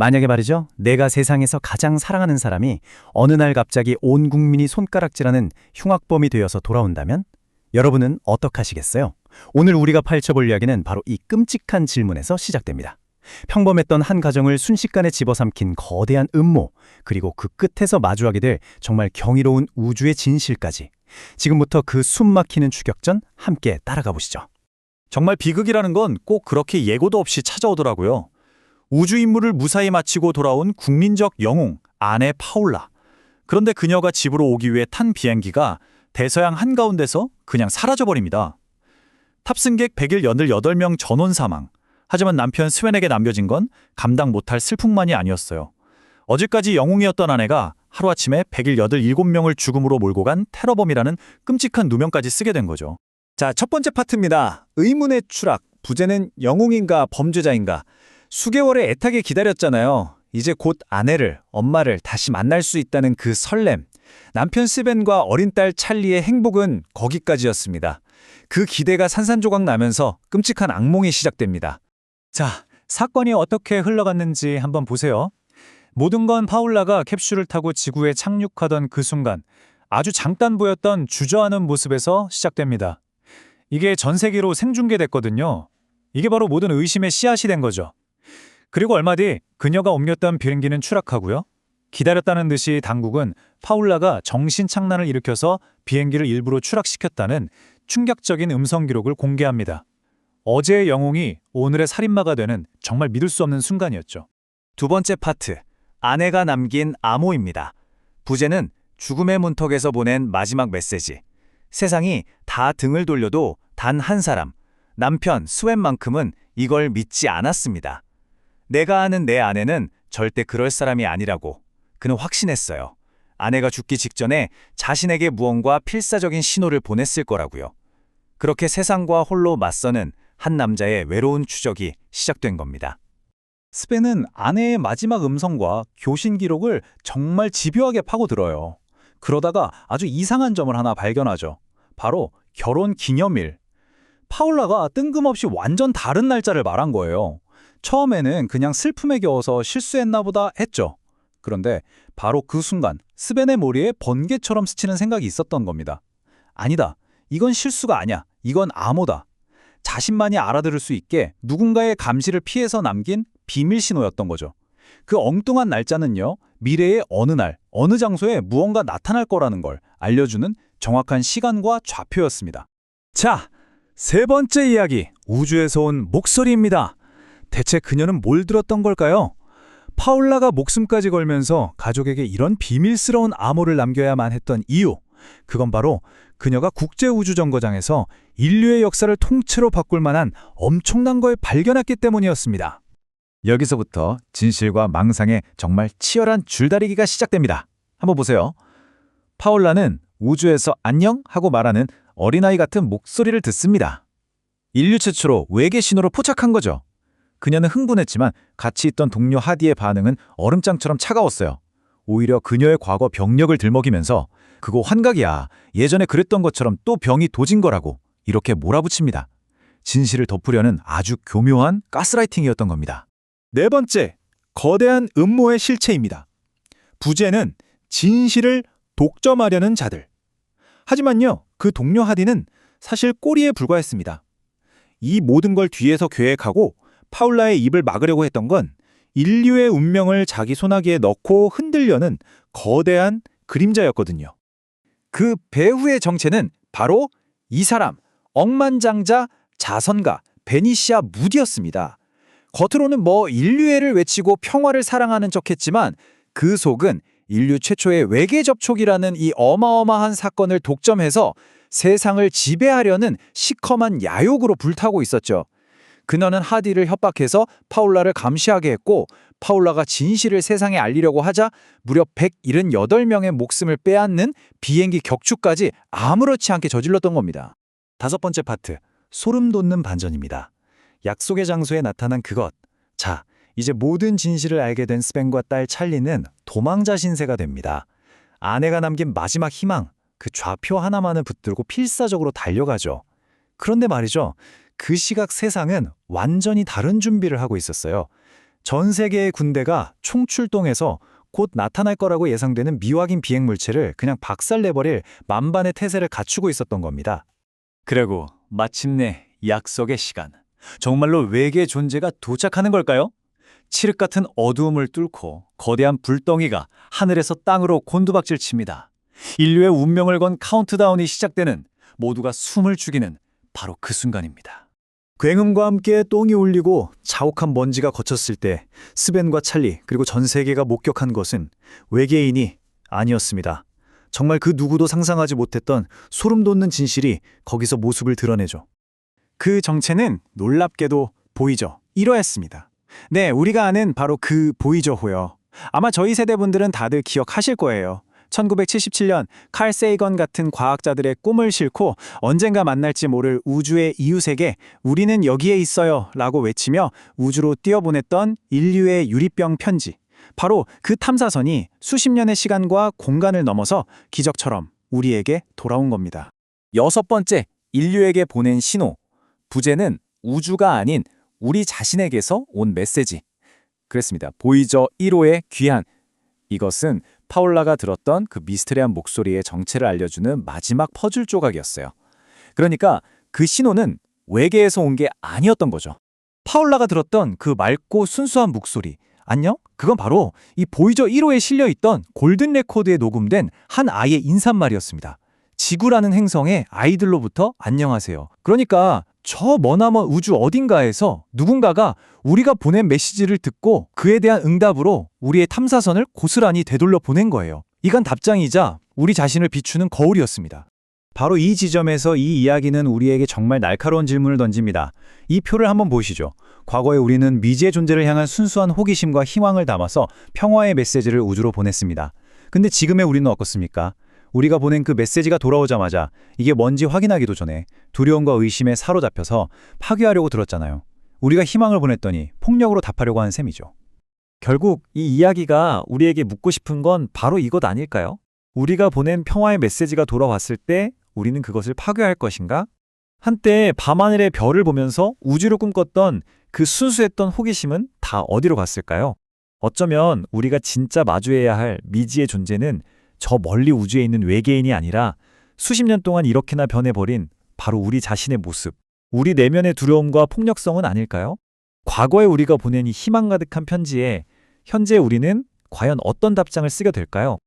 만약에 말이죠, 내가 세상에서 가장 사랑하는 사람이 어느 날 갑자기 온 국민이 손가락질하는 흉악범이 되어서 돌아온다면 여러분은 어떡하시겠어요? 오늘 우리가 펼쳐볼 이야기는 바로 이 끔찍한 질문에서 시작됩니다. 평범했던 한 가정을 순식간에 집어삼킨 거대한 음모, 그리고 그 끝에서 마주하게 될 정말 경이로운 우주의 진실까지. 지금부터 그 숨막히는 추격전 함께 따라가 보시죠. 정말 비극이라는 건 꼭 그렇게 예고도 없이 찾아오더라고요. 우주 임무를 무사히 마치고 돌아온 국민적 영웅, 아내 파울라. 그런데 그녀가 집으로 오기 위해 탄 비행기가 대서양 한가운데서 그냥 사라져버립니다. 탑승객 118명 전원 사망. 하지만 남편 스웬에게 남겨진 건 감당 못할 슬픔만이 아니었어요. 어제까지 영웅이었던 아내가 하루아침에 187명을 죽음으로 몰고 간 테러범이라는 끔찍한 누명까지 쓰게 된 거죠. 자, 첫 번째 파트입니다. 의문의 추락. 부제는 영웅인가 범죄자인가. 수개월의 애타게 기다렸잖아요. 이제 곧 아내를, 엄마를 다시 만날 수 있다는 그 설렘. 남편 스벤과 어린 딸 찰리의 행복은 거기까지였습니다. 그 기대가 산산조각 나면서 끔찍한 악몽이 시작됩니다. 자, 사건이 어떻게 흘러갔는지 한번 보세요. 모든 건 파울라가 캡슐을 타고 지구에 착륙하던 그 순간 아주 잠깐 보였던 주저하는 모습에서 시작됩니다. 이게 전 세계로 생중계됐거든요. 이게 바로 모든 의심의 씨앗이 된 거죠. 그리고 얼마 뒤 그녀가 옮겼던 비행기는 추락하고요. 기다렸다는 듯이 당국은 파울라가 정신착란을 일으켜서 비행기를 일부러 추락시켰다는 충격적인 음성 기록을 공개합니다. 어제의 영웅이 오늘의 살인마가 되는 정말 믿을 수 없는 순간이었죠. 두 번째 파트, 아내가 남긴 암호입니다. 부제는 죽음의 문턱에서 보낸 마지막 메시지. 세상이 다 등을 돌려도 단 한 사람, 남편 스웬만큼은 이걸 믿지 않았습니다. 내가 아는 내 아내는 절대 그럴 사람이 아니라고 그는 확신했어요. 아내가 죽기 직전에 자신에게 무언가 필사적인 신호를 보냈을 거라고요. 그렇게 세상과 홀로 맞서는 한 남자의 외로운 추적이 시작된 겁니다. 스벤은 아내의 마지막 음성과 교신 기록을 정말 집요하게 파고들어요. 그러다가 아주 이상한 점을 하나 발견하죠. 바로 결혼 기념일. 파울라가 뜬금없이 완전 다른 날짜를 말한 거예요. 처음에는 그냥 슬픔에 겨워서 실수했나 보다 했죠. 그런데 바로 그 순간 스벤의 머리에 번개처럼 스치는 생각이 있었던 겁니다. 아니다. 이건 실수가 아니야. 이건 암호다. 자신만이 알아들을 수 있게 누군가의 감시를 피해서 남긴 비밀 신호였던 거죠. 그 엉뚱한 날짜는요, 미래의 어느 날, 어느 장소에 무언가 나타날 거라는 걸 알려주는 정확한 시간과 좌표였습니다. 자, 세 번째 이야기, 우주에서 온 목소리입니다. 대체 그녀는 뭘 들었던 걸까요? 파울라가 목숨까지 걸면서 가족에게 이런 비밀스러운 암호를 남겨야만 했던 이유, 그건 바로 그녀가 국제우주정거장에서 인류의 역사를 통째로 바꿀 만한 엄청난 걸 발견했기 때문이었습니다. 여기서부터 진실과 망상의 정말 치열한 줄다리기가 시작됩니다. 한번 보세요. 파울라는 우주에서 안녕 하고 말하는 어린아이 같은 목소리를 듣습니다. 인류 최초로 외계 신호로 포착한 거죠. 그녀는 흥분했지만 같이 있던 동료 하디의 반응은 얼음장처럼 차가웠어요. 오히려 그녀의 과거 병력을 들먹이면서 그거 환각이야. 예전에 그랬던 것처럼 또 병이 도진 거라고 이렇게 몰아붙입니다. 진실을 덮으려는 아주 교묘한 가스라이팅이었던 겁니다. 네 번째, 거대한 음모의 실체입니다. 부제는 진실을 독점하려는 자들. 하지만요, 그 동료 하디는 사실 꼬리에 불과했습니다. 이 모든 걸 뒤에서 계획하고 파울라의 입을 막으려고 했던 건 인류의 운명을 자기 손아귀에 넣고 흔들려는 거대한 그림자였거든요. 그 배후의 정체는 바로 이 사람, 억만장자 자선가 베니시아 무디였습니다. 겉으로는 인류애를 외치고 평화를 사랑하는 척했지만 그 속은 인류 최초의 외계 접촉이라는 이 어마어마한 사건을 독점해서 세상을 지배하려는 시커먼 야욕으로 불타고 있었죠. 그녀는 하디를 협박해서 파울라를 감시하게 했고, 파울라가 진실을 세상에 알리려고 하자 무려 178명의 목숨을 빼앗는 비행기 격추까지 아무렇지 않게 저질렀던 겁니다. 다섯 번째 파트, 소름 돋는 반전입니다. 약속의 장소에 나타난 그것. 자, 이제 모든 진실을 알게 된 스벤과 딸 찰리는 도망자 신세가 됩니다. 아내가 남긴 마지막 희망, 그 좌표 하나만을 붙들고 필사적으로 달려가죠. 그런데 말이죠, 그 시각 세상은 완전히 다른 준비를 하고 있었어요. 전 세계의 군대가 총출동해서 곧 나타날 거라고 예상되는 미확인 비행 물체를 그냥 박살내버릴 만반의 태세를 갖추고 있었던 겁니다. 그리고 마침내 약속의 시간. 정말로 외계 존재가 도착하는 걸까요? 칠흑 같은 어두움을 뚫고 거대한 불덩이가 하늘에서 땅으로 곤두박질 칩니다. 인류의 운명을 건 카운트다운이 시작되는, 모두가 숨을 죽이는 바로 그 순간입니다. 굉음과 함께 똥이 울리고 자욱한 먼지가 거쳤을 때 스벤과 찰리 그리고 전 세계가 목격한 것은 외계인이 아니었습니다. 정말 그 누구도 상상하지 못했던 소름 돋는 진실이 거기서 모습을 드러내죠. 그 정체는 놀랍게도 보이저 1호였습니다. 네, 우리가 아는 바로 그 보이저호요. 아마 저희 세대분들은 다들 기억하실 거예요. 1977년 칼 세이건 같은 과학자들의 꿈을 싣고 언젠가 만날지 모를 우주의 이웃에게 우리는 여기에 있어요 라고 외치며 우주로 뛰어보냈던 인류의 유리병 편지. 바로 그 탐사선이 수십 년의 시간과 공간을 넘어서 기적처럼 우리에게 돌아온 겁니다. 여섯 번째, 인류에게 보낸 신호. 부제는 우주가 아닌 우리 자신에게서 온 메시지. 그랬습니다. 보이저 1호의 귀한. 이것은 파울라가 들었던 그 미스테리한 목소리의 정체를 알려주는 마지막 퍼즐 조각이었어요. 그러니까 그 신호는 외계에서 온 게 아니었던 거죠. 파울라가 들었던 그 맑고 순수한 목소리. 안녕? 그건 바로 이 보이저 1호에 실려있던 골든 레코드에 녹음된 한 아이의 인사말이었습니다. 지구라는 행성의 아이들로부터 안녕하세요. 그러니까 저 머나먼 우주 어딘가에서 누군가가 우리가 보낸 메시지를 듣고 그에 대한 응답으로 우리의 탐사선을 고스란히 되돌려 보낸 거예요. 이건 답장이자 우리 자신을 비추는 거울이었습니다. 바로 이 지점에서 이 이야기는 우리에게 정말 날카로운 질문을 던집니다. 이 표를 한번 보시죠. 과거에 우리는 미지의 존재를 향한 순수한 호기심과 희망을 담아서 평화의 메시지를 우주로 보냈습니다. 근데 지금의 우리는 어떻습니까? 우리가 보낸 그 메시지가 돌아오자마자 이게 뭔지 확인하기도 전에 두려움과 의심에 사로잡혀서 파괴하려고 들었잖아요. 우리가 희망을 보냈더니 폭력으로 답하려고 하는 셈이죠. 결국 이 이야기가 우리에게 묻고 싶은 건 바로 이것 아닐까요? 우리가 보낸 평화의 메시지가 돌아왔을 때 우리는 그것을 파괴할 것인가? 한때 밤하늘의 별을 보면서 우주를 꿈꿨던 그 순수했던 호기심은 다 어디로 갔을까요? 어쩌면 우리가 진짜 마주해야 할 미지의 존재는 저 멀리 우주에 있는 외계인이 아니라 수십 년 동안 이렇게나 변해버린 바로 우리 자신의 모습, 우리 내면의 두려움과 폭력성은 아닐까요? 과거에 우리가 보낸 이 희망 가득한 편지에 현재 우리는 과연 어떤 답장을 쓰게 될까요?